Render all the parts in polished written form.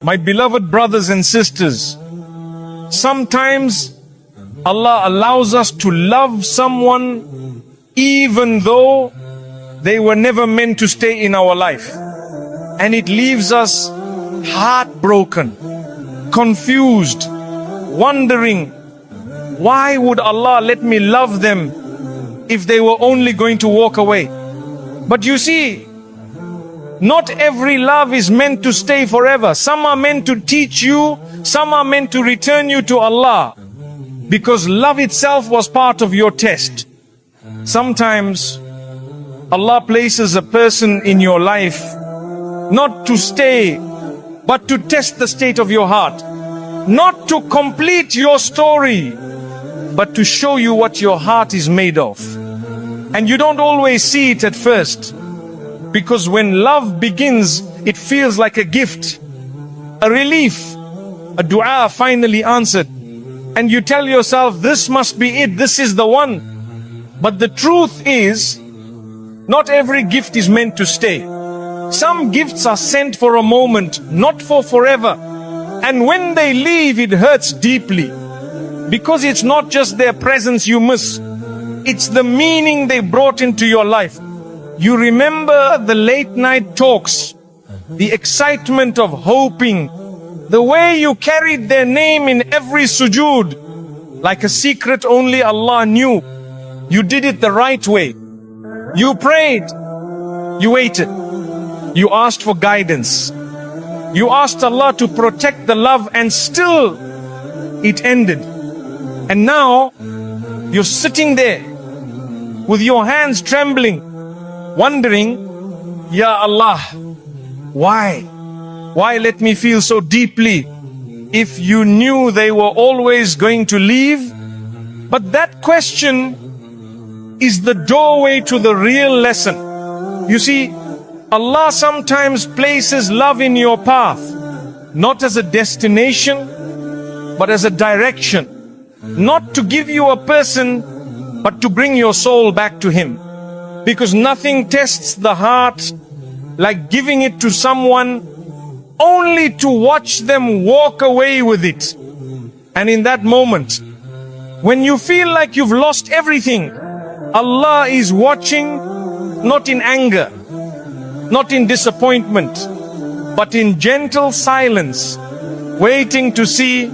My beloved brothers and sisters, sometimes Allah allows us to love someone even though they were never meant to stay in our life. And it leaves us heartbroken, confused, wondering, why would Allah let me love them if they were only going to walk away? But you see, not every love is meant to stay forever. Some are meant to teach you, some are meant to return you to Allah, because love itself was part of your test. Sometimes Allah places a person in your life not to stay, but to test the state of your heart. Not to complete your story, but to show you what your heart is made of. And you don't always see it at first, because when love begins, it feels like a gift, a relief, a dua finally answered. And you tell yourself, this must be it, this is the one. But the truth is, not every gift is meant to stay. Some gifts are sent for a moment, not for forever. And when they leave, it hurts deeply. Because it's not just their presence you miss, it's the meaning they brought into your life. You remember the late night talks, the excitement of hoping, the way you carried their name in every sujood, like a secret only Allah knew. You did it the right way. You prayed, you waited, you asked for guidance, you asked Allah to protect the love, and still it ended. And now you're sitting there with your hands trembling, wondering, Ya Allah, why? Why let me feel so deeply if you knew they were always going to leave? But that question is the doorway to the real lesson. You see, Allah sometimes places love in your path, not as a destination, but as a direction. Not to give you a person, but to bring your soul back to Him. Because nothing tests the heart like giving it to someone only to watch them walk away with it. And in that moment, when you feel like you've lost everything, Allah is watching, not in anger, not in disappointment, but in gentle silence, waiting to see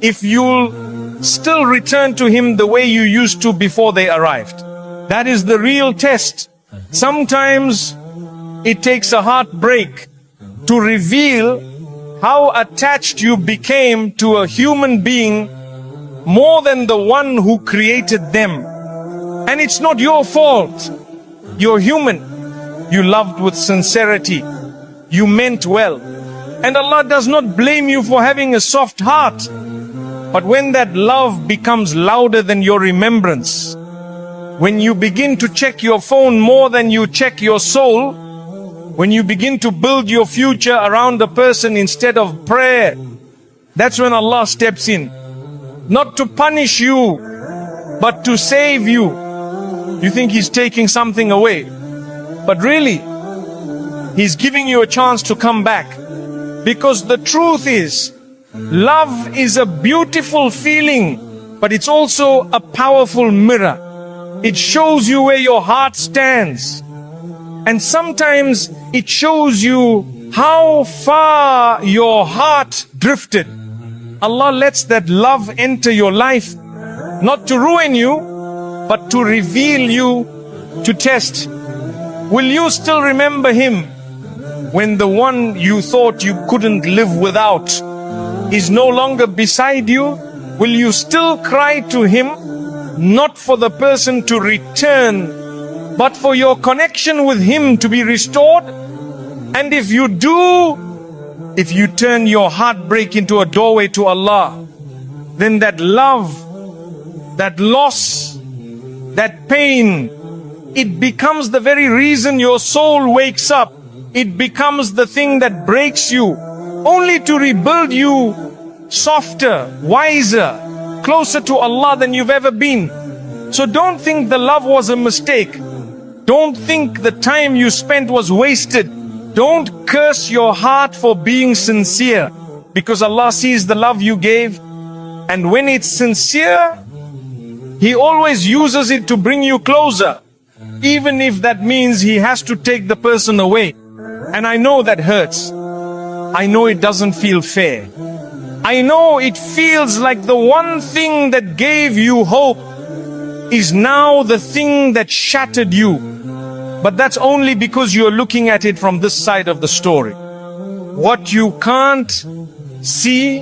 if you'll still return to Him the way you used to before they arrived. That is the real test. Sometimes it takes a heartbreak to reveal how attached you became to a human being more than the one who created them. And it's not your fault. You're human. You loved with sincerity. You meant well. And Allah does not blame you for having a soft heart. But when that love becomes louder than your remembrance, when you begin to check your phone more than you check your soul, when you begin to build your future around a person instead of prayer, that's when Allah steps in. Not to punish you, but to save you. You think He's taking something away, but really, He's giving you a chance to come back. Because the truth is, love is a beautiful feeling, but it's also a powerful mirror. It shows you where your heart stands. And sometimes it shows you how far your heart drifted. Allah lets that love enter your life, not to ruin you, but to reveal you, to test. Will you still remember Him when the one you thought you couldn't live without is no longer beside you? Will you still cry to Him, not for the person to return, but for your connection with Him to be restored? And if you do, if you turn your heartbreak into a doorway to Allah, then that love, that loss, that pain, it becomes the very reason your soul wakes up. It becomes the thing that breaks you, only to rebuild you softer, wiser, closer to Allah than you've ever been. So don't think the love was a mistake. Don't think the time you spent was wasted. Don't curse your heart for being sincere, because Allah sees the love you gave, and when it's sincere, He always uses it to bring you closer, even if that means He has to take the person away. And I know that hurts. I know it doesn't feel fair. I know it feels like the one thing that gave you hope is now the thing that shattered you. But that's only because you're looking at it from this side of the story. What you can't see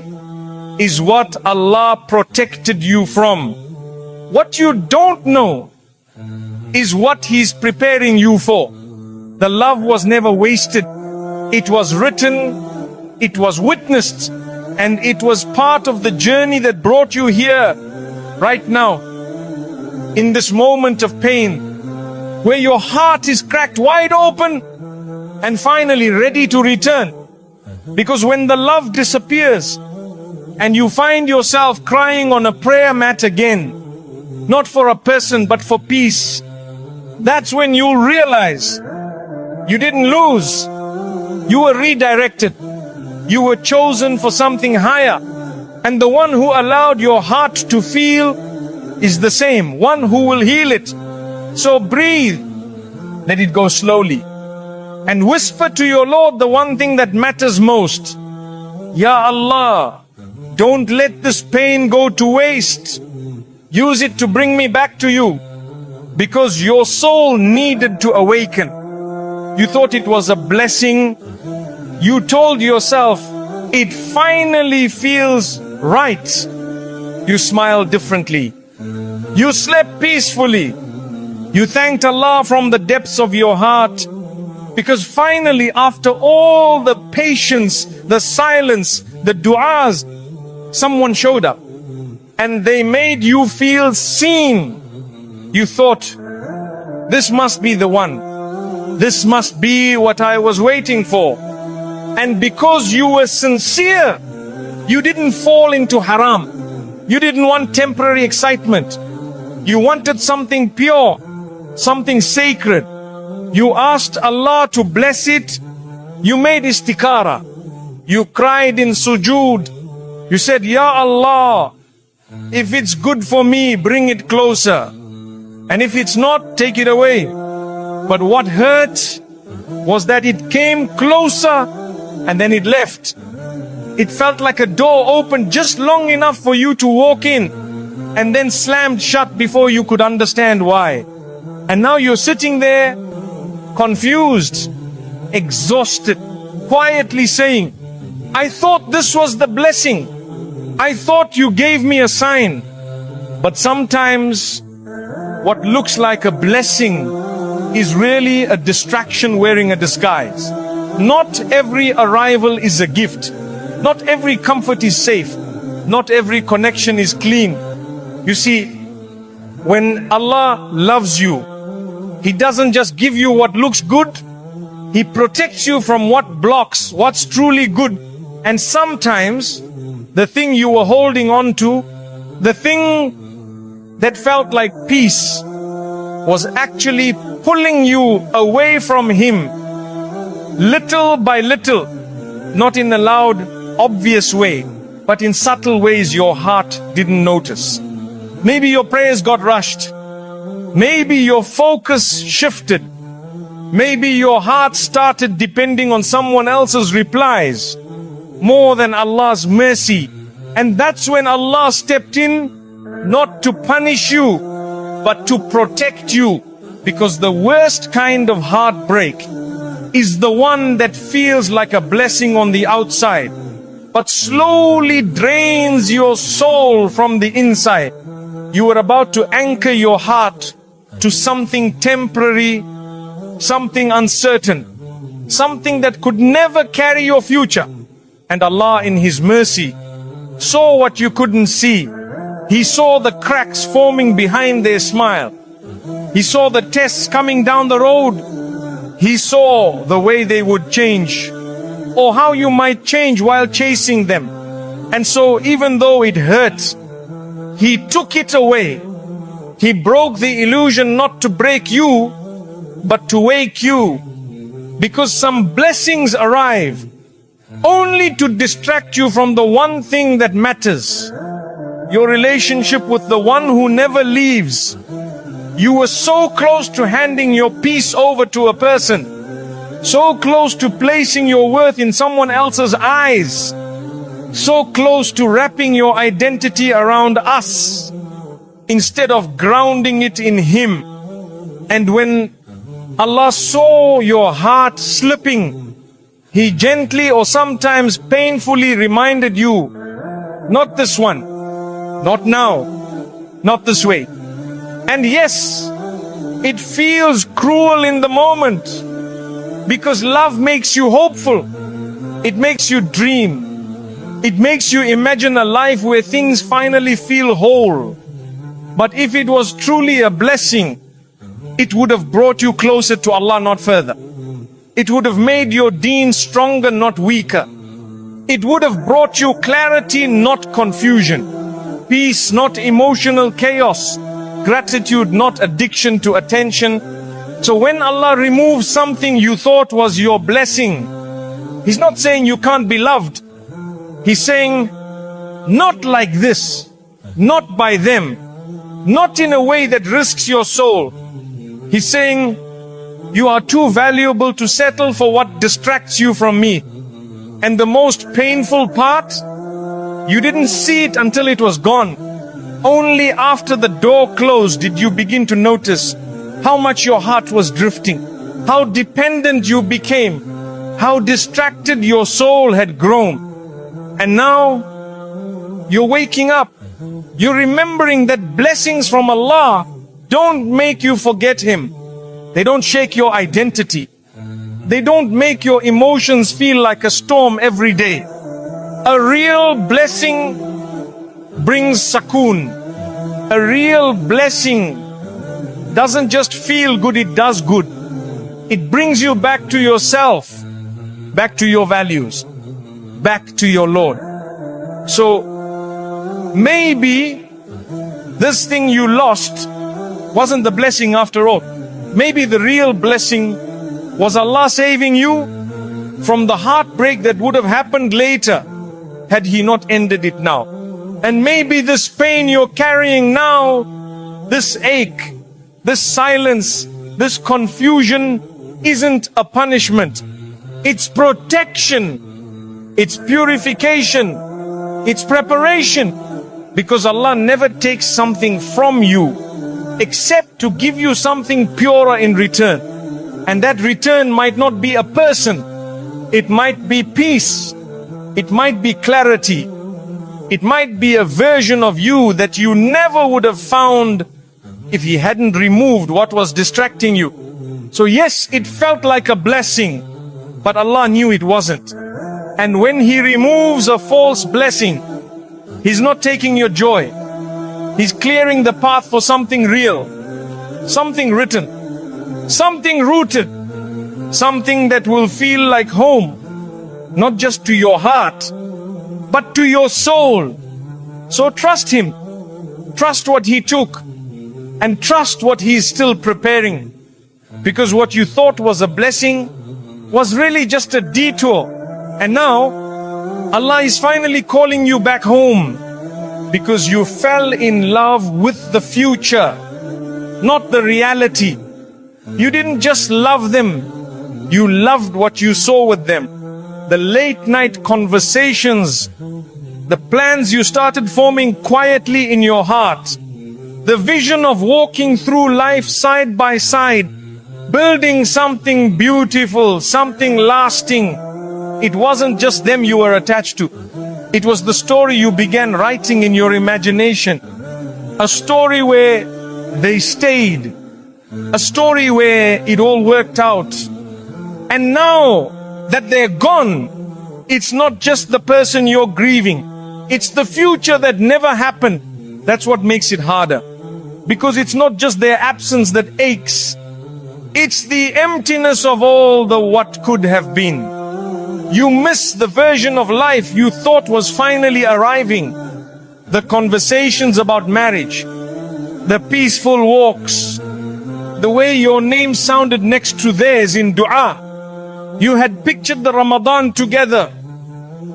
is what Allah protected you from. What you don't know is what He's preparing you for. The love was never wasted. It was written, it was witnessed, and it was part of the journey that brought you here right now, in this moment of pain, where your heart is cracked wide open and finally ready to return. Because when the love disappears and you find yourself crying on a prayer mat again, not for a person but for peace, that's when you'll realize you didn't lose. You were redirected. You were chosen for something higher. And the one who allowed your heart to feel is the same, one who will heal it. So breathe, let it go slowly, and whisper to your Lord the one thing that matters most. Ya Allah, don't let this pain go to waste. Use it to bring me back to you, because your soul needed to awaken. You thought it was a blessing. You told yourself, it finally feels right. You smiled differently. You slept peacefully. You thanked Allah from the depths of your heart, because finally, after all the patience, the silence, the du'as, someone showed up and they made you feel seen. You thought, this must be the one. This must be what I was waiting for. And because you were sincere, you didn't fall into haram. You didn't want temporary excitement. You wanted something pure, something sacred. You asked Allah to bless it. You made istikhara. You cried in sujood. You said, Ya Allah, if it's good for me, bring it closer. And if it's not, take it away. But what hurt was that it came closer and then it left. It felt like a door opened just long enough for you to walk in and then slammed shut before you could understand why. And now you're sitting there, confused, exhausted, quietly saying, I thought this was the blessing. I thought you gave me a sign. But sometimes what looks like a blessing is really a distraction wearing a disguise. Not every arrival is a gift. Not every comfort is safe. Not every connection is clean. You see, when Allah loves you, He doesn't just give you what looks good. He protects you from what blocks, what's truly good. And sometimes the thing you were holding on to, the thing that felt like peace, was actually pulling you away from Him, little by little, not in a loud, obvious way, but in subtle ways your heart didn't notice. Maybe your prayers got rushed. Maybe your focus shifted. Maybe your heart started depending on someone else's replies more than Allah's mercy. And that's when Allah stepped in, not to punish you, but to protect you. Because the worst kind of heartbreak is the one that feels like a blessing on the outside, but slowly drains your soul from the inside. You were about to anchor your heart to something temporary, something uncertain, something that could never carry your future. And Allah in His mercy saw what you couldn't see. He saw the cracks forming behind their smile. He saw the tests coming down the road. He saw the way they would change, or how you might change while chasing them. And so even though it hurt, He took it away. He broke the illusion not to break you, but to wake you. Because some blessings arrive only to distract you from the one thing that matters. Your relationship with the one who never leaves. You were so close to handing your peace over to a person, so close to placing your worth in someone else's eyes, so close to wrapping your identity around us, instead of grounding it in Him. And when Allah saw your heart slipping, He gently or sometimes painfully reminded you, not this one, not now, not this way. And yes, it feels cruel in the moment, because love makes you hopeful. It makes you dream. It makes you imagine a life where things finally feel whole. But if it was truly a blessing, it would have brought you closer to Allah, not further. It would have made your deen stronger, not weaker. It would have brought you clarity, not confusion. Peace, not emotional chaos. Gratitude, not addiction to attention. So when Allah removes something you thought was your blessing, He's not saying you can't be loved. He's saying, not like this, not by them, not in a way that risks your soul. He's saying, you are too valuable to settle for what distracts you from me. And the most painful part, you didn't see it until it was gone. Only after the door closed did you begin to notice how much your heart was drifting, how dependent you became, how distracted your soul had grown. And now you're waking up. You're remembering that blessings from Allah don't make you forget Him. They don't shake your identity. They don't make your emotions feel like a storm every day. A real blessing brings sakoon. A real blessing doesn't just feel good, it does good. It brings you back to yourself, back to your values, back to your Lord. So maybe this thing you lost wasn't the blessing after all. Maybe the real blessing was Allah saving you from the heartbreak that would have happened later had He not ended it now. And maybe this pain you're carrying now, this ache, this silence, this confusion isn't a punishment. It's protection. It's purification. It's preparation. Because Allah never takes something from you except to give you something purer in return. And that return might not be a person. It might be peace. It might be clarity. It might be a version of you that you never would have found if He hadn't removed what was distracting you. So yes, it felt like a blessing, but Allah knew it wasn't. And when He removes a false blessing, He's not taking your joy. He's clearing the path for something real, something written, something rooted, something that will feel like home, not just to your heart, but to your soul. So trust Him, trust what He took, and trust what He is still preparing. Because what you thought was a blessing was really just a detour. And now Allah is finally calling you back home, because you fell in love with the future, not the reality. You didn't just love them, you loved what you saw with them. The late night conversations, the plans you started forming quietly in your heart, the vision of walking through life side by side, building something beautiful, something lasting. It wasn't just them you were attached to. It was the story you began writing in your imagination. A story where they stayed. A story where it all worked out. And now that they're gone, it's not just the person you're grieving. It's the future that never happened. That's what makes it harder. Because it's not just their absence that aches. It's the emptiness of all the what could have been. You miss the version of life you thought was finally arriving. The conversations about marriage, the peaceful walks, the way your name sounded next to theirs in dua, You had pictured the Ramadan together,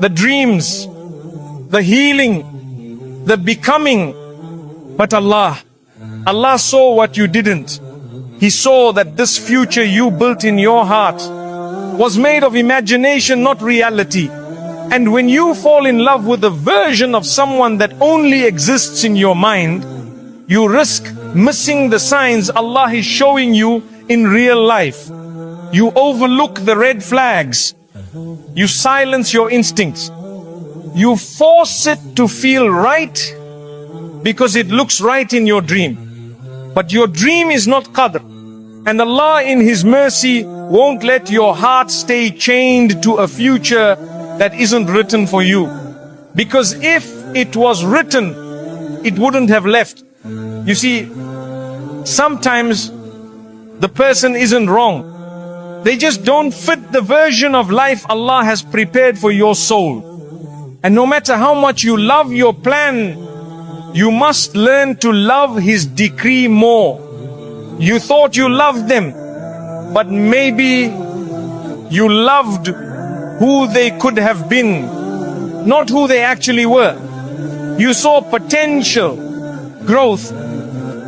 the dreams, the healing, the becoming. But Allah saw what you didn't. He saw that this future you built in your heart was made of imagination, not reality. And when you fall in love with a version of someone that only exists in your mind, you risk missing the signs Allah is showing you in real life. You overlook the red flags. You silence your instincts. You force it to feel right because it looks right in your dream. But your dream is not qadr. And Allah in His mercy won't let your heart stay chained to a future that isn't written for you. Because if it was written, it wouldn't have left. You see, sometimes the person isn't wrong. They just don't fit the version of life Allah has prepared for your soul. And no matter how much you love your plan, you must learn to love His decree more. You thought you loved them, but maybe you loved who they could have been, not who they actually were. You saw potential, growth,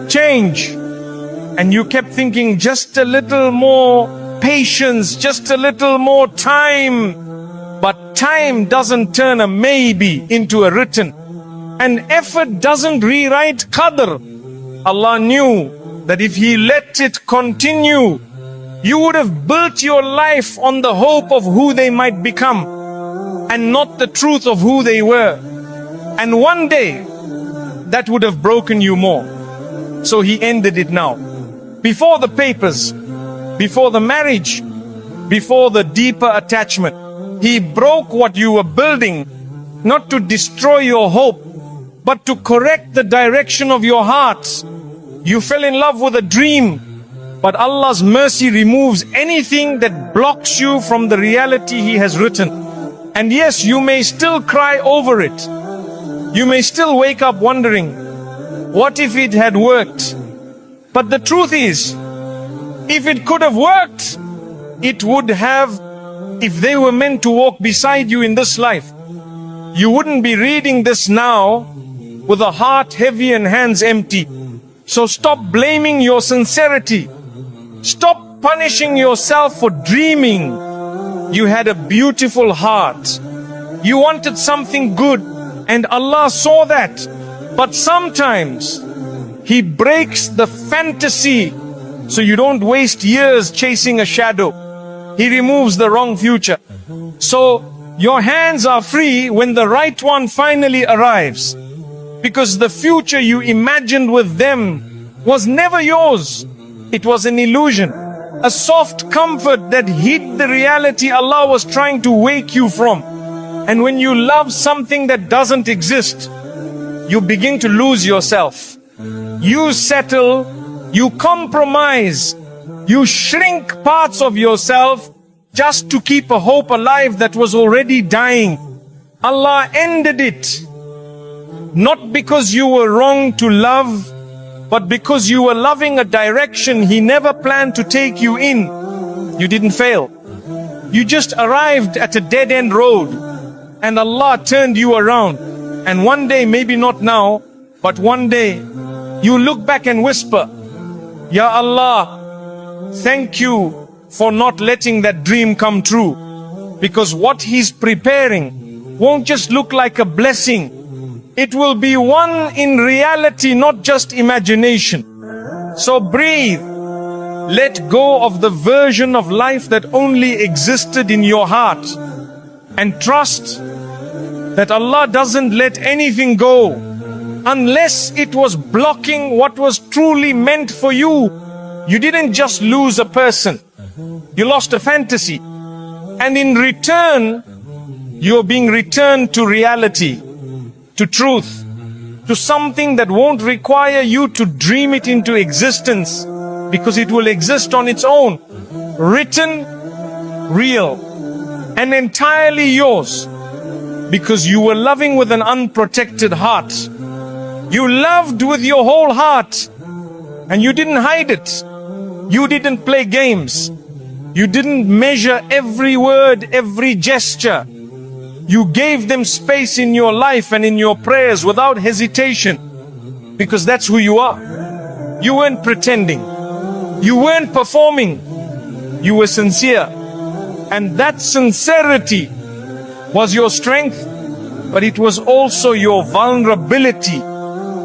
change, and you kept thinking just a little more patience, just a little more time. But time doesn't turn a maybe into a written, and effort doesn't rewrite qadr. Allah knew that if He let it continue, you would have built your life on the hope of who they might become and not the truth of who they were. And one day that would have broken you more. So He ended it now. Before the papers, before the marriage, before the deeper attachment, He broke what you were building, not to destroy your hope, but to correct the direction of your heart. You fell in love with a dream, but Allah's mercy removes anything that blocks you from the reality He has written. And yes, you may still cry over it. You may still wake up wondering, what if it had worked? But the truth is, if it could have worked, it would have. If they were meant to walk beside you in this life, you wouldn't be reading this now with a heart heavy and hands empty. So stop blaming your sincerity. Stop punishing yourself for dreaming. You had a beautiful heart. You wanted something good, and Allah saw that. But sometimes He breaks the fantasy so you don't waste years chasing a shadow. He removes the wrong future. So your hands are free when the right one finally arrives. Because the future you imagined with them was never yours. It was an illusion, a soft comfort that hid the reality Allah was trying to wake you from. And when you love something that doesn't exist, you begin to lose yourself. You settle, you compromise, you shrink parts of yourself just to keep a hope alive that was already dying. Allah ended it. Not because you were wrong to love, but because you were loving a direction He never planned to take you in. You didn't fail. You just arrived at a dead-end road, and Allah turned you around. And one day, maybe not now, but one day, you look back and whisper, Ya Allah, thank you for not letting that dream come true. Because what He's preparing won't just look like a blessing. It will be one in reality, not just imagination. So breathe. Let go of the version of life that only existed in your heart. And trust that Allah doesn't let anything go unless it was blocking what was truly meant for you. You didn't just lose a person. You lost a fantasy. And in return, you're being returned to reality, to truth, to something that won't require you to dream it into existence, because it will exist on its own, written, real, and entirely yours, because you were loving with an unprotected heart. You loved with your whole heart, and you didn't hide it. You didn't play games. You didn't measure every word, every gesture. You gave them space in your life and in your prayers without hesitation, because that's who you are. You weren't pretending. You weren't performing. You were sincere. And that sincerity was your strength, but it was also your vulnerability.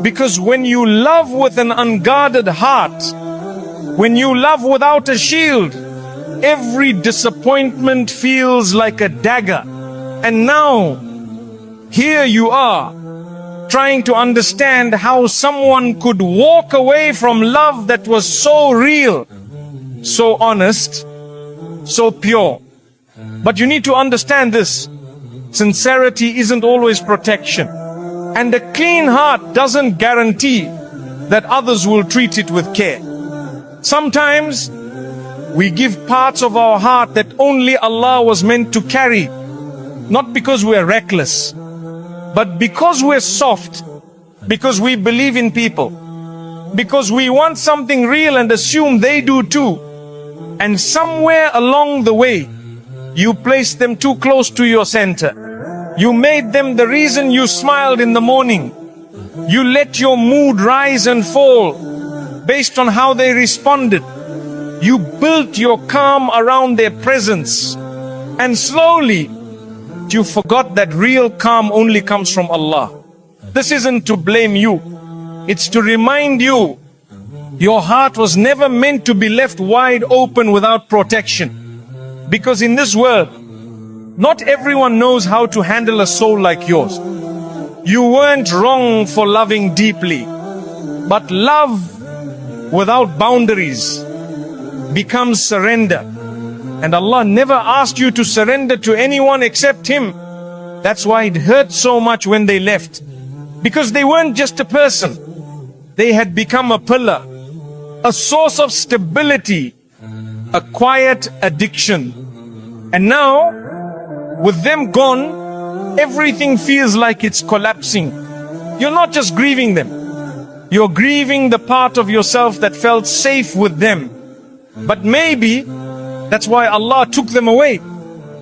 Because when you love with an unguarded heart, when you love without a shield, every disappointment feels like a dagger. And now, here you are, trying to understand how someone could walk away from love that was so real, so honest, so pure. But you need to understand this. Sincerity isn't always protection. And a clean heart doesn't guarantee that others will treat it with care. Sometimes we give parts of our heart that only Allah was meant to carry, not because we're reckless, but because we're soft, because we believe in people, because we want something real and assume they do too. And somewhere along the way, you placed them too close to your center. You made them the reason you smiled in the morning. You let your mood rise and fall based on how they responded. You built your calm around their presence. And slowly, you forgot that real calm only comes from Allah. This isn't to blame you. It's to remind you, your heart was never meant to be left wide open without protection. Because in this world, not everyone knows how to handle a soul like yours. You weren't wrong for loving deeply, but love without boundaries becomes surrender. And Allah never asked you to surrender to anyone except Him. That's why it hurt so much when they left. Because they weren't just a person. They had become a pillar, a source of stability, a quiet addiction. And now, with them gone, everything feels like it's collapsing. You're not just grieving them. You're grieving the part of yourself that felt safe with them. But maybe that's why Allah took them away.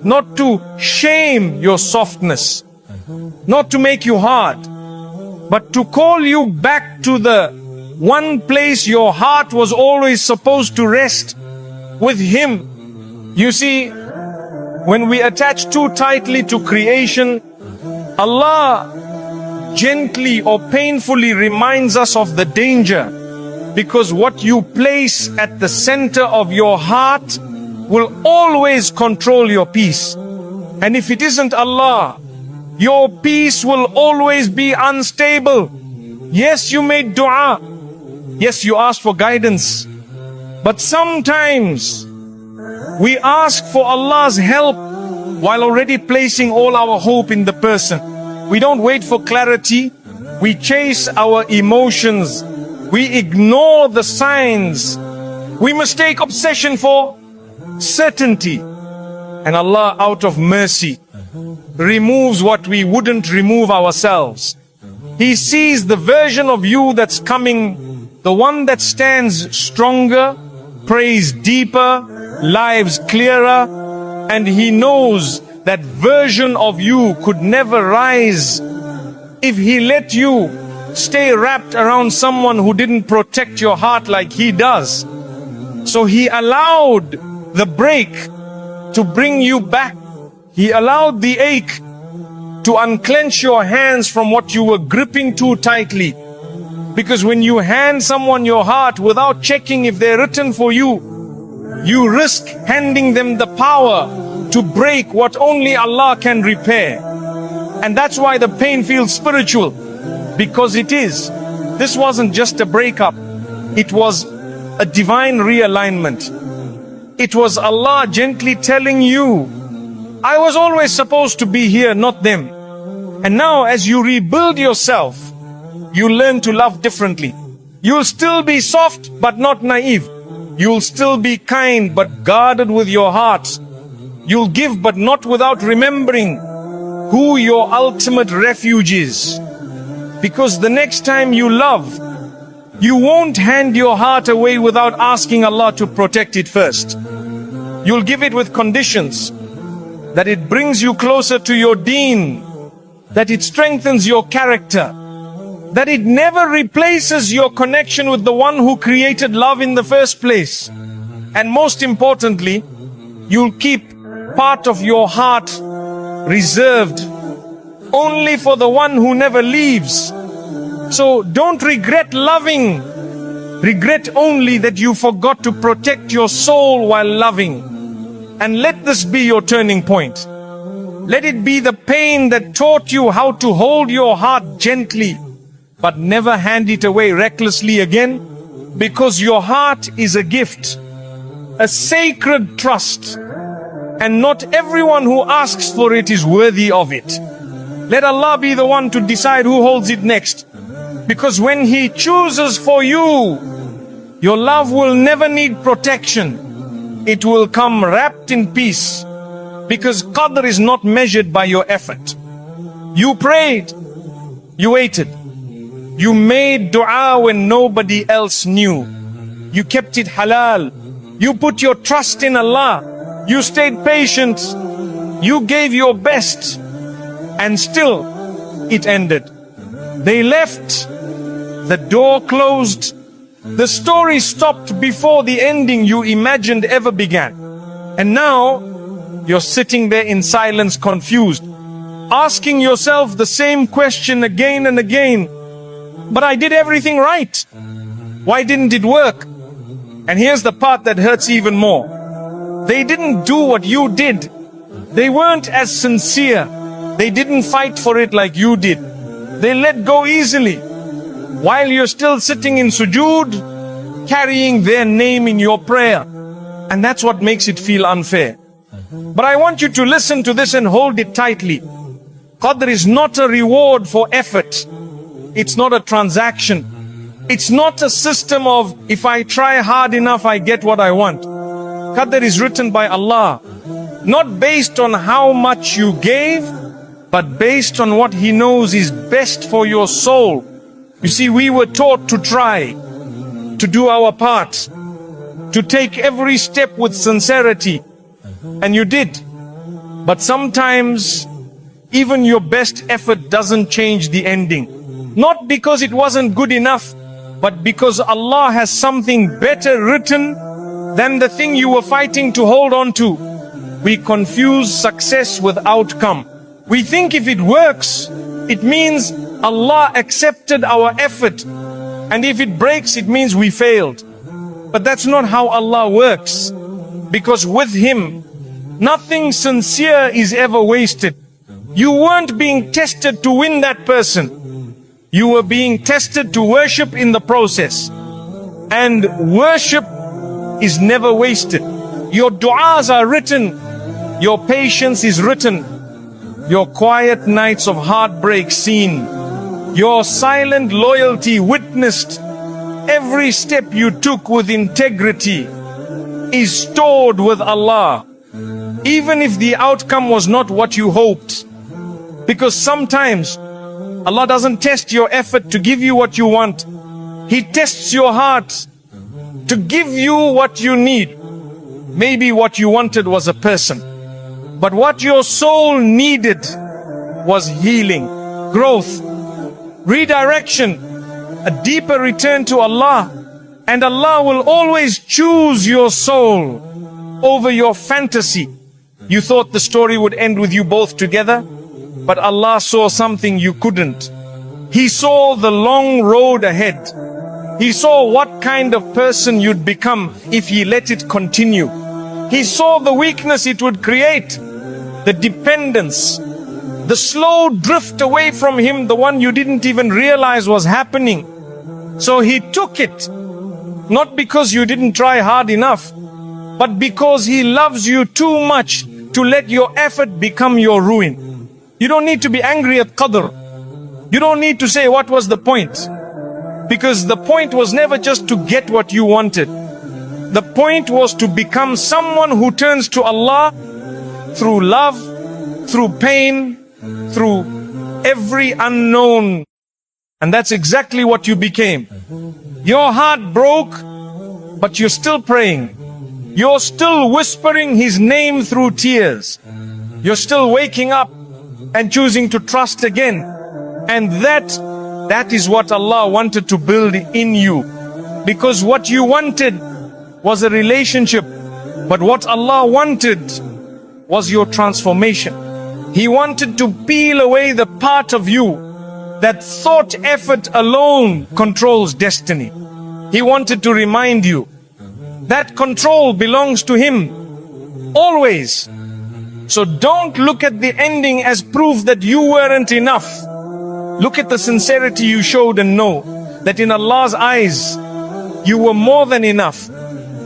Not to shame your softness, not to make you hard, but to call you back to the one place your heart was always supposed to rest, with Him. You see, when we attach too tightly to creation, Allah gently or painfully reminds us of the danger. Because what you place at the center of your heart will always control your peace. And if it isn't Allah, your peace will always be unstable. Yes, you made dua. Yes, you asked for guidance. But sometimes we ask for Allah's help while already placing all our hope in the person. We don't wait for clarity. We chase our emotions. We ignore the signs. We mistake obsession for certainty. And Allah, out of mercy, removes what we wouldn't remove ourselves. He sees the version of you that's coming, the one that stands stronger, prays deeper, lives clearer, and He knows that version of you could never rise if He let you stay wrapped around someone who didn't protect your heart like He does. So He allowed the break to bring you back. He allowed the ache to unclench your hands from what you were gripping too tightly. Because when you hand someone your heart without checking if they're written for you, you risk handing them the power to break what only Allah can repair. And that's why the pain feels spiritual. Because it is. This wasn't just a breakup. It was a divine realignment. It was Allah gently telling you, I was always supposed to be here, not them. And now as you rebuild yourself, you learn to love differently. You'll still be soft, but not naive. You'll still be kind, but guarded with your heart. You'll give, but not without remembering who your ultimate refuge is. Because the next time you love, you won't hand your heart away without asking Allah to protect it first. You'll give it with conditions. That it brings you closer to your Deen. That it strengthens your character. That it never replaces your connection with the one who created love in the first place. And most importantly, you'll keep part of your heart reserved only for the one who never leaves. So don't regret loving. Regret only that you forgot to protect your soul while loving. And let this be your turning point. Let it be the pain that taught you how to hold your heart gently, but never hand it away recklessly again, because your heart is a gift, a sacred trust, and not everyone who asks for it is worthy of it. Let Allah be the one to decide who holds it next, because when He chooses for you, your love will never need protection. It will come wrapped in peace, because qadr is not measured by your effort. You prayed, you waited, you made dua when nobody else knew, you kept it halal, you put your trust in Allah, you stayed patient, you gave your best, and still it ended. They left, the door closed, the story stopped before the ending you imagined ever began. And now you're sitting there in silence, confused, asking yourself the same question again and again. But I did everything right. Why didn't it work? And here's the part that hurts even more. They didn't do what you did. They weren't as sincere. They didn't fight for it like you did. They let go easily, while you're still sitting in sujood, carrying their name in your prayer. And that's what makes it feel unfair. But I want you to listen to this and hold it tightly. Qadr is not a reward for effort. It's not a transaction. It's not a system of, if I try hard enough, I get what I want. Qadr is written by Allah, not based on how much you gave, but based on what He knows is best for your soul. You see, we were taught to try, to do our part, to take every step with sincerity. And you did. But sometimes, even your best effort doesn't change the ending. Not because it wasn't good enough, but because Allah has something better written than the thing you were fighting to hold on to. We confuse success with outcome. We think if it works, it means Allah accepted our effort. And if it breaks, it means we failed. But that's not how Allah works. Because with Him, nothing sincere is ever wasted. You weren't being tested to win that person. You were being tested to worship in the process. And worship is never wasted. Your du'as are written. Your patience is written. Your quiet nights of heartbreak seen. Your silent loyalty witnessed. Every step you took with integrity is stored with Allah. Even if the outcome was not what you hoped. Because sometimes Allah doesn't test your effort to give you what you want. He tests your heart to give you what you need. Maybe what you wanted was a person, but what your soul needed was healing, growth, redirection, a deeper return to Allah. And Allah will always choose your soul over your fantasy. You thought the story would end with you both together, but Allah saw something you couldn't. He saw the long road ahead. He saw what kind of person you'd become if He let it continue. He saw the weakness it would create, the dependence, the slow drift away from Him, the one you didn't even realize was happening. So He took it, not because you didn't try hard enough, but because He loves you too much to let your effort become your ruin. You don't need to be angry at qadr. You don't need to say, what was the point? Because the point was never just to get what you wanted. The point was to become someone who turns to Allah through love, through pain, through every unknown. And that's exactly what you became. Your heart broke, but you're still praying. You're still whispering His name through tears. You're still waking up and choosing to trust again. And that is what Allah wanted to build in you. Because what you wanted was a relationship, but what Allah wanted was your transformation. He wanted to peel away the part of you that thought effort alone controls destiny. He wanted to remind you that control belongs to Him always. So don't look at the ending as proof that you weren't enough. Look at the sincerity you showed and know that in Allah's eyes you were more than enough.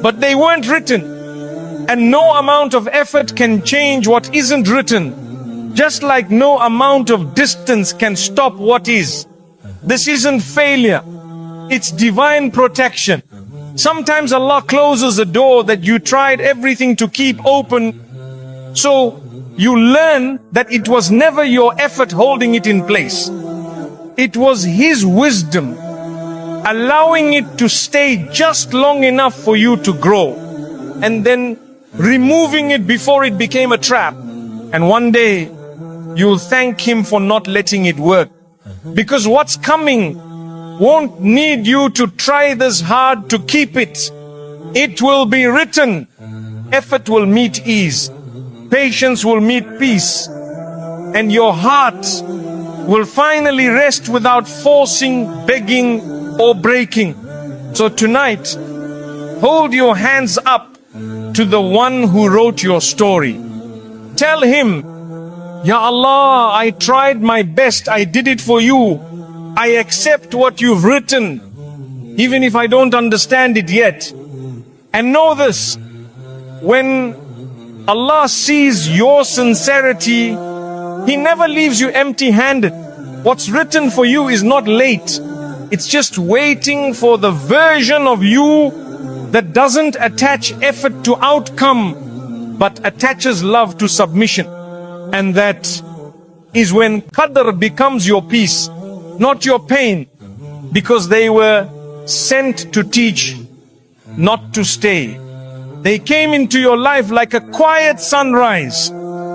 But they weren't written, and no amount of effort can change what isn't written, just like no amount of distance can stop what is. This isn't failure, it's divine protection. Sometimes Allah closes a door that you tried everything to keep open, so you learn that it was never your effort holding it in place. It was His wisdom allowing it to stay just long enough for you to grow, and then removing it before it became a trap. And one day you'll thank Him for not letting it work, because what's coming won't need you to try this hard to keep it. It will be written. Effort will meet ease, patience will meet peace, and your heart will finally rest without forcing, begging, or breaking. So tonight, hold your hands up to the one who wrote your story. Tell Him, Ya Allah, I tried my best, I did it for you. I accept what you've written, even if I don't understand it yet. And know this, when Allah sees your sincerity, He never leaves you empty-handed. What's written for you is not late. It's just waiting for the version of you that doesn't attach effort to outcome, but attaches love to submission. And that is when qadr becomes your peace, not your pain, because they were sent to teach, not to stay. They came into your life like a quiet sunrise,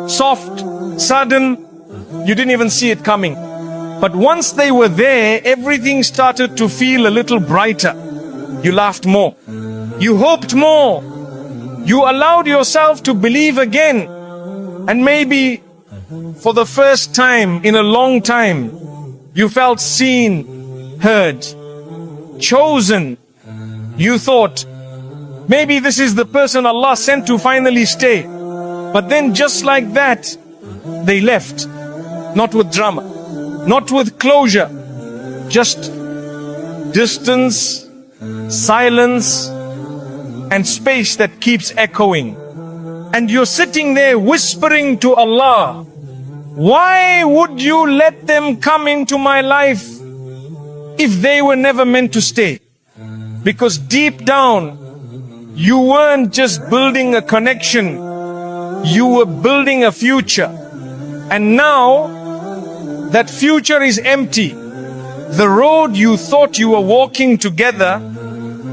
soft, sudden, you didn't even see it coming. But once they were there, everything started to feel a little brighter. You laughed more, you hoped more, you allowed yourself to believe again, and maybe for the first time in a long time, you felt seen, heard, chosen. You thought, maybe this is the person Allah sent to finally stay. But then just like that, they left. Not with drama, not with closure, just distance, silence, and space that keeps echoing. And you're sitting there whispering to Allah, why would you let them come into my life if they were never meant to stay? Because deep down, you weren't just building a connection, you were building a future. And now, that future is empty. The road you thought you were walking together,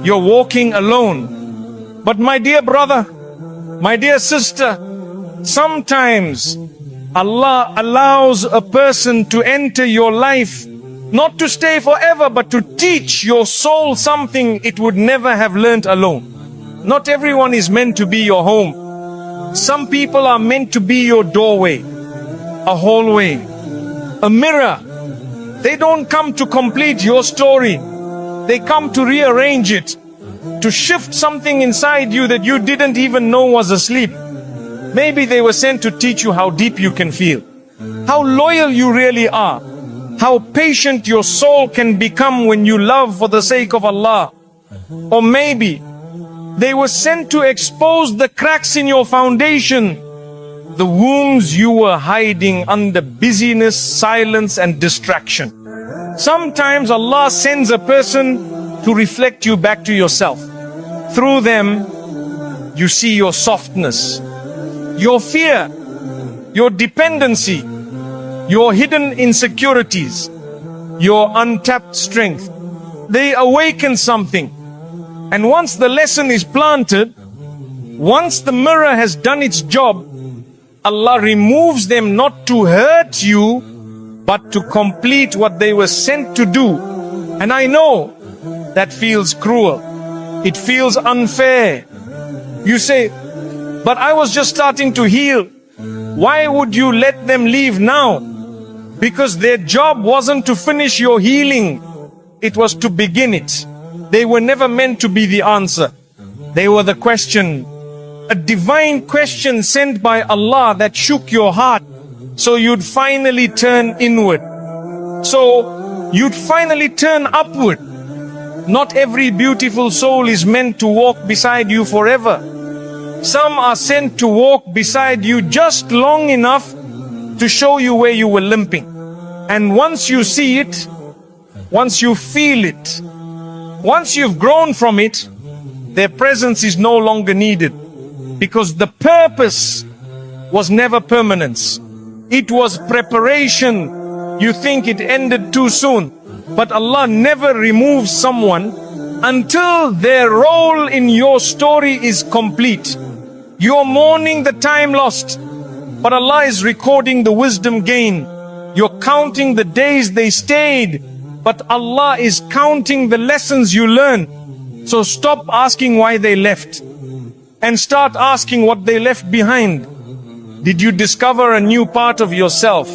you're walking alone. But my dear brother, my dear sister, sometimes Allah allows a person to enter your life, not to stay forever, but to teach your soul something it would never have learnt alone. Not everyone is meant to be your home. Some people are meant to be your doorway, a hallway, a mirror. They don't come to complete your story. They come to rearrange it, to shift something inside you that you didn't even know was asleep. Maybe they were sent to teach you how deep you can feel, how loyal you really are, how patient your soul can become when you love for the sake of Allah. Or maybe they were sent to expose the cracks in your foundation, the wounds you were hiding under busyness, silence, and distraction. Sometimes Allah sends a person to reflect you back to yourself. Through them, you see your softness, your fear, your dependency, your hidden insecurities, your untapped strength. They awaken something. And once the lesson is planted, Once the mirror has done its job, Allah removes them not to hurt you, but to complete what they were sent to do. And I know that feels cruel. It feels unfair. You say, but I was just starting to heal. Why would you let them leave now? Because their job wasn't to finish your healing. It was to begin it. They were never meant to be the answer. They were the question. A divine question sent by Allah that shook your heart, so you'd finally turn inward. So you'd finally turn upward. Not every beautiful soul is meant to walk beside you forever. Some are sent to walk beside you just long enough to show you where you were limping. And once you see it, once you feel it, once you've grown from it, their presence is no longer needed. Because the purpose was never permanence. It was preparation. You think it ended too soon. But Allah never removes someone until their role in your story is complete. You're mourning the time lost, but Allah is recording the wisdom gained. You're counting the days they stayed, but Allah is counting the lessons you learned. So stop asking why they left and start asking what they left behind. Did you discover a new part of yourself?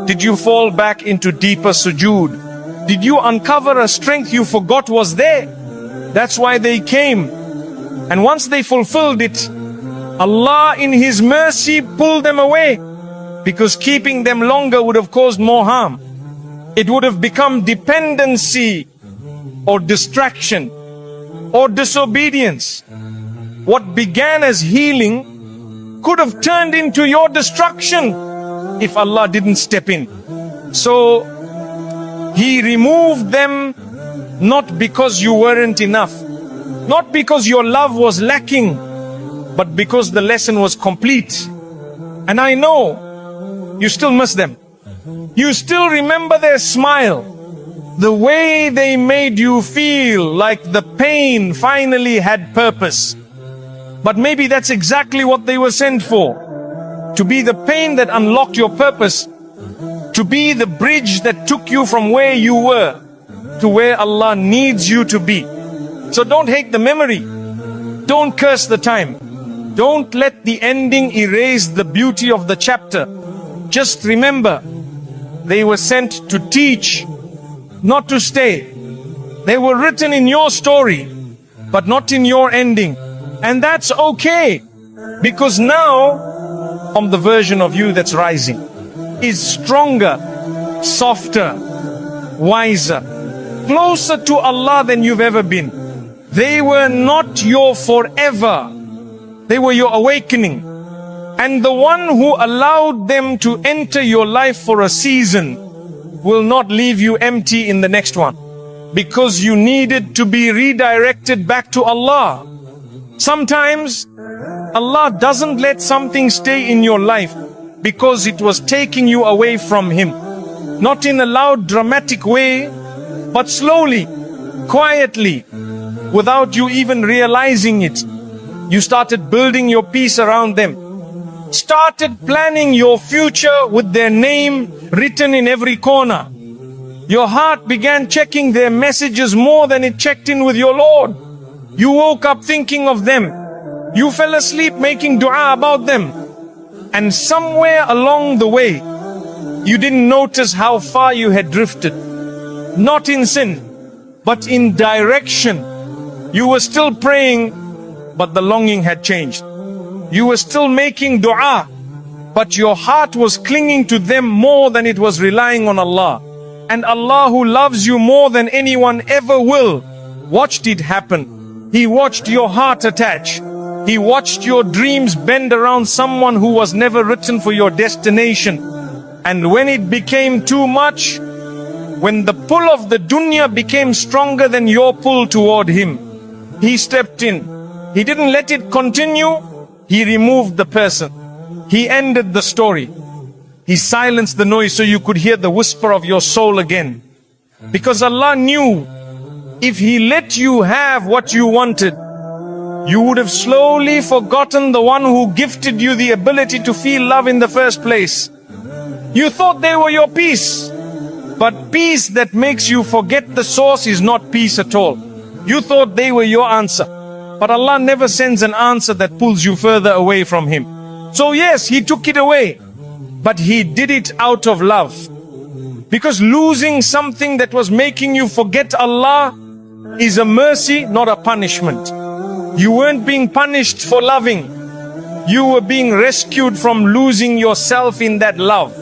Did you fall back into deeper sujood? Did you uncover a strength you forgot was there? That's why they came. And once they fulfilled it, Allah in His mercy pulled them away, because keeping them longer would have caused more harm. It would have become dependency or distraction or disobedience. What began as healing could have turned into your destruction if Allah didn't step in. So He removed them not because you weren't enough, not because your love was lacking, but because the lesson was complete. And I know you still miss them. You still remember their smile, the way they made you feel like the pain finally had purpose. But maybe that's exactly what they were sent for. To be the pain that unlocked your purpose. To be the bridge that took you from where you were to where Allah needs you to be. So don't hate the memory. Don't curse the time. Don't let the ending erase the beauty of the chapter. Just remember, they were sent to teach, not to stay. They were written in your story, but not in your ending. And that's okay, because now, from the version of you that's rising, is stronger, softer, wiser, closer to Allah than you've ever been. They were not your forever. They were your awakening. And the one who allowed them to enter your life for a season will not leave you empty in the next one, because you needed to be redirected back to Allah. Sometimes Allah doesn't let something stay in your life because it was taking you away from Him. Not in a loud dramatic way, but slowly, quietly, without you even realizing it. You started building your peace around them. Started planning your future with their name written in every corner. Your heart began checking their messages more than it checked in with your Lord. You woke up thinking of them. You fell asleep making dua about them. And somewhere along the way, you didn't notice how far you had drifted. Not in sin, but in direction. You were still praying, but the longing had changed. You were still making dua, but your heart was clinging to them more than it was relying on Allah. And Allah, who loves you more than anyone ever will, watched it happen. He watched your heart attach. He watched your dreams bend around someone who was never written for your destination. And when it became too much, when the pull of the dunya became stronger than your pull toward Him, He stepped in. He didn't let it continue. He removed the person. He ended the story. He silenced the noise so you could hear the whisper of your soul again. Because Allah knew if He let you have what you wanted, you would have slowly forgotten the one who gifted you the ability to feel love in the first place. You thought they were your peace, but peace that makes you forget the source is not peace at all. You thought they were your answer, but Allah never sends an answer that pulls you further away from Him. So yes, He took it away, but He did it out of love. Because losing something that was making you forget Allah is a mercy, not a punishment. You weren't being punished for loving. You were being rescued from losing yourself in that love.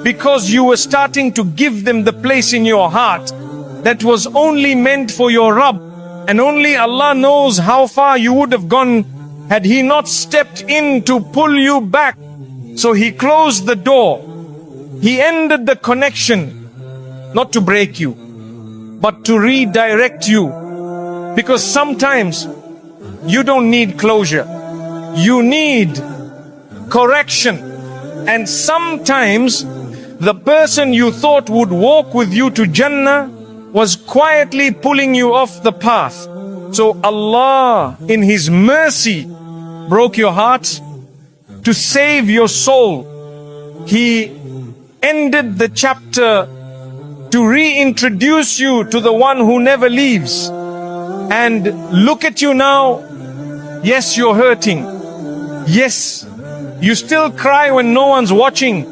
Because you were starting to give them the place in your heart that was only meant for your Rabb. And only Allah knows how far you would have gone had He not stepped in to pull you back. So He closed the door. He ended the connection, not to break you, but to redirect you. Because sometimes you don't need closure. You need correction. And sometimes the person you thought would walk with you to Jannah was quietly pulling you off the path. So Allah, in His mercy, broke your heart to save your soul. He ended the chapter to reintroduce you to the one who never leaves. And look at you now. Yes, you're hurting. Yes, you still cry when no one's watching.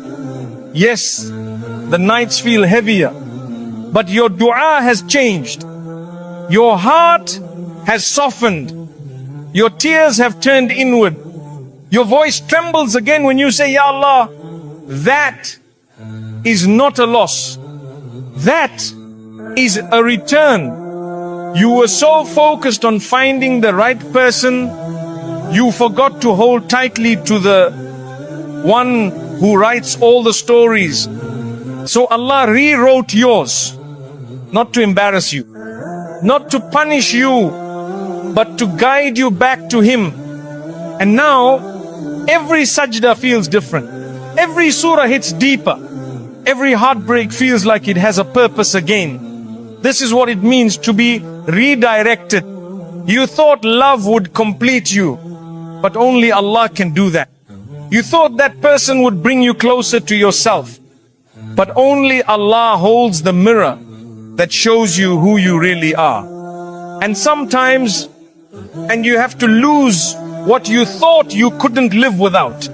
Yes, the nights feel heavier. But your dua has changed. Your heart has softened. Your tears have turned inward. Your voice trembles again when you say, Ya Allah. That is not a loss. That is a return. You were so focused on finding the right person, you forgot to hold tightly to the one who writes all the stories. So Allah rewrote yours, not to embarrass you, not to punish you, but to guide you back to Him. And now, every sajda feels different. Every surah hits deeper. Every heartbreak feels like it has a purpose again. This is what it means to be redirected. You thought love would complete you, but only Allah can do that. You thought that person would bring you closer to yourself, but only Allah holds the mirror that shows you who you really are. And sometimes, and you have to lose what you thought you couldn't live without,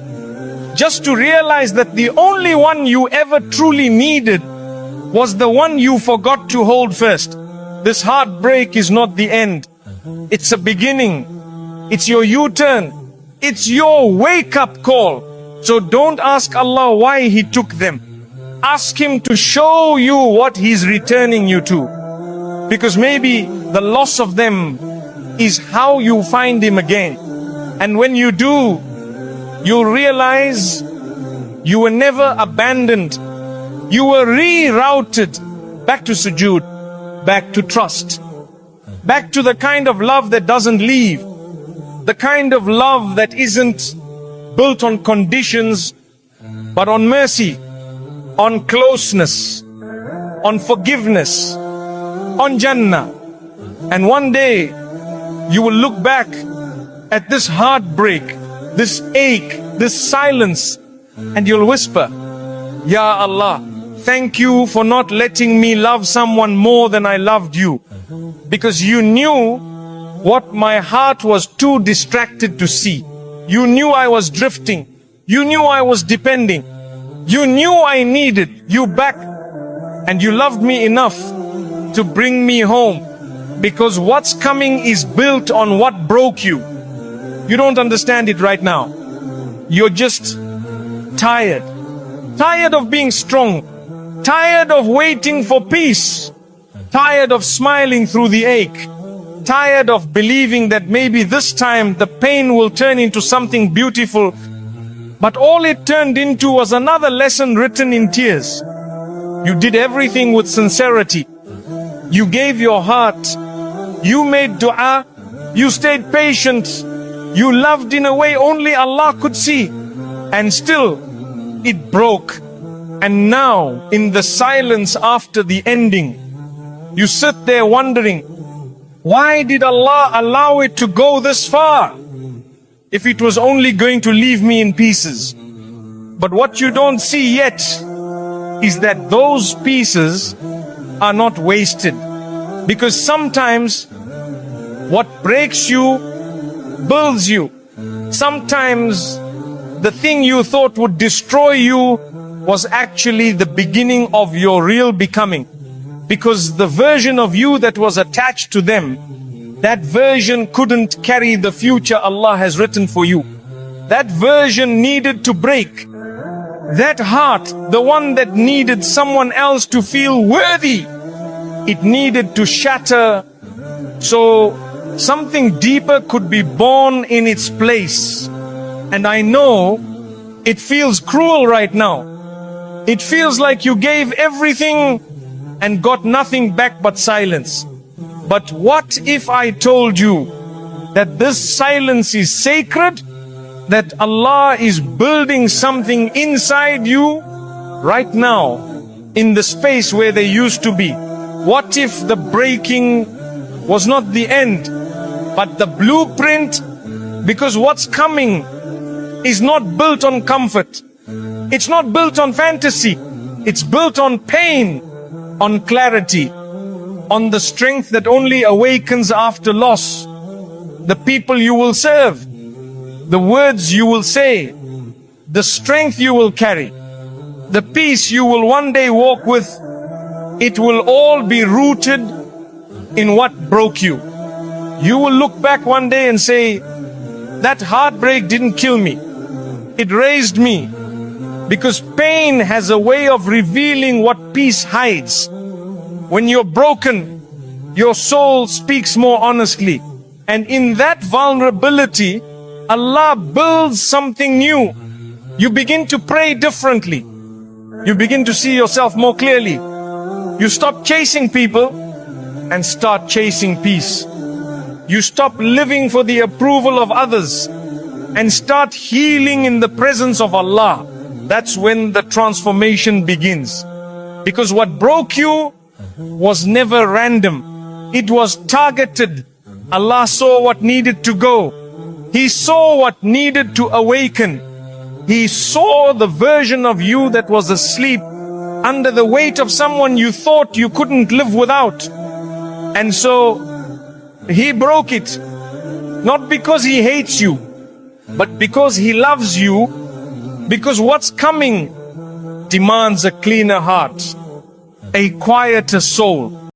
just to realize that the only one you ever truly needed was the one you forgot to hold first. This heartbreak is not the end. It's a beginning. It's your U-turn. It's your wake-up call. So don't ask Allah why He took them. Ask Him to show you what He's returning you to. Because maybe the loss of them is how you find Him again. And when you do, you'll realize you were never abandoned. You were rerouted back to sujood, back to trust, back to the kind of love that doesn't leave, the kind of love that isn't built on conditions, but on mercy, on closeness, on forgiveness, on Jannah. And one day, you will look back at this heartbreak, this ache, this silence, and you'll whisper, Ya Allah, thank you for not letting me love someone more than I loved you. Because you knew what my heart was too distracted to see. You knew I was drifting. You knew I was depending. You knew I needed you back. And you loved me enough to bring me home. Because what's coming is built on what broke you. You don't understand it right now. You're just tired. Tired of being strong. Tired of waiting for peace. Tired of smiling through the ache. Tired of believing that maybe this time the pain will turn into something beautiful. But all it turned into was another lesson written in tears. You did everything with sincerity. You gave your heart. You made dua. You stayed patient. You loved in a way only Allah could see. And still, it broke. And now, in the silence after the ending, you sit there wondering, Why did Allah allow it to go this far? If it was only going to leave me in pieces. But what you don't see yet is that those pieces are not wasted. Because sometimes what breaks you builds you. Sometimes the thing you thought would destroy you was actually the beginning of your real becoming. Because the version of you that was attached to them, that version couldn't carry the future Allah has written for you. That version needed to break. That heart, the one that needed someone else to feel worthy, it needed to shatter so something deeper could be born in its place. And I know it feels cruel right now. It feels like you gave everything and got nothing back but silence. But what if I told you that this silence is sacred, that Allah is building something inside you right now in the space where they used to be? What if the breaking was not the end, but the blueprint? Because what's coming is not built on comfort. It's not built on fantasy. It's built on pain, on clarity, on the strength that only awakens after loss. The people you will serve, the words you will say, the strength you will carry, the peace you will one day walk with, it will all be rooted in what broke you. You will look back one day and say, that heartbreak didn't kill me. It raised me. Because pain has a way of revealing what peace hides. When you're broken, your soul speaks more honestly. And in that vulnerability, Allah builds something new. You begin to pray differently. You begin to see yourself more clearly. You stop chasing people and start chasing peace. You stop living for the approval of others and start healing in the presence of Allah. That's when the transformation begins. Because what broke you was never random. It was targeted. Allah saw what needed to go. He saw what needed to awaken. He saw the version of you that was asleep under the weight of someone you thought you couldn't live without. And so He broke it. Not because He hates you, but because He loves you. Because what's coming demands a cleaner heart, a quieter soul,